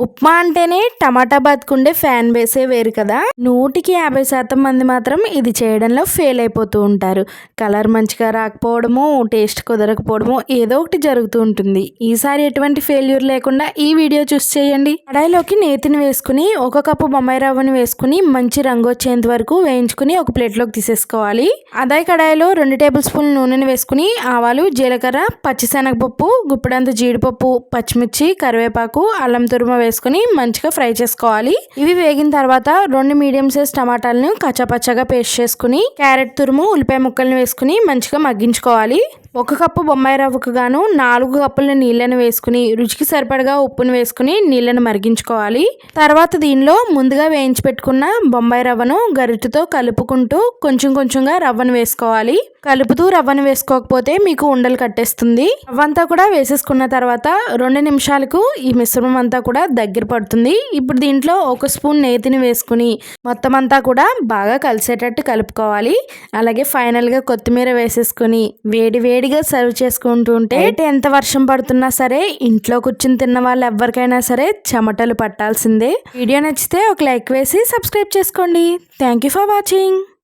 ఉప్మా అంటేనే టమాటా బతుకుండే ఫ్యాన్ బేసే వేరు కదా. 150% మంది మాత్రం ఇది చేయడంలో ఫెయిల్ అయిపోతూ ఉంటారు. కలర్ మంచిగా రాకపోవడము, టేస్ట్ కుదరకపోవడము ఏదో ఒకటి జరుగుతూ ఉంటుంది. ఈసారి ఎటువంటి ఫెయిల్యూర్ లేకుండా ఈ వీడియో చూసి చేయండి. కడాయిలోకి నేతిని వేసుకుని 1 కప్పు బొంబాయి రవ్వని వేసుకుని మంచి రంగు వచ్చేంత వరకు వేయించుకుని ఒక ప్లేట్లోకి తీసేసుకోవాలి. అదే కడాయిలో 2 టేబుల్ స్పూన్ల నూనెని వేసుకుని ఆవాలు, జీలకర్ర, పచ్చిశనగపప్పు, గుప్పెడంత జీడిపప్పు, పచ్చిమిర్చి, కరివేపాకు, అల్లం తురుము వేసుకుని మంచిగా ఫ్రై చేసుకోవాలి. ఇవి వేగిన తర్వాత 2 మీడియం సైజ్ టమాటాలను కచ్చాపచ్చగా పేస్ట్ చేసుకుని క్యారెట్ తురుము, ఉల్లిపాయ ముక్కల్ని వేసుకుని మంచిగా మగ్గించుకోవాలి. 1 కప్పు బొంబాయి రవ్వకు గాను 4 కప్పుల నీళ్ళని వేసుకుని రుచికి సరిపడగా ఉప్పును వేసుకుని నీళ్ళని మరిగించుకోవాలి. తర్వాత దీనిలో ముందుగా వేయించి పెట్టుకున్న బొంబాయి రవ్వను గరిటెతో కలుపుకుంటూ కొంచెం కొంచెంగా రవ్వను వేసుకోవాలి. కలుపుతూ రవ్వను వేసుకోకపోతే మీకు ఉండలు కట్టేస్తుంది. రవ్వంతా కూడా వేసేసుకున్న తర్వాత 2 నిమిషాలకు ఈ మిశ్రమం అంతా కూడా దగ్గర పడుతుంది. ఇప్పుడు దీంట్లో 1 స్పూన్ నేతిని వేసుకుని మొత్తం అంతా కూడా బాగా కలిసేటట్టు కలుపుకోవాలి. అలాగే ఫైనల్గా కొత్తిమీర వేసేసుకుని వేడిగా సర్వ్ చేసుకుంటూ ఉంటే ఎంత వర్షం పడుతున్నా సరే ఇంట్లో కూర్చుని తిన్న వాళ్ళు ఎవరికైనా సరే చెమటలు పట్టాల్సిందే. వీడియో నచ్చితే ఒక లైక్ వేసి సబ్స్క్రైబ్ చేసుకోండి. Thank you for watching.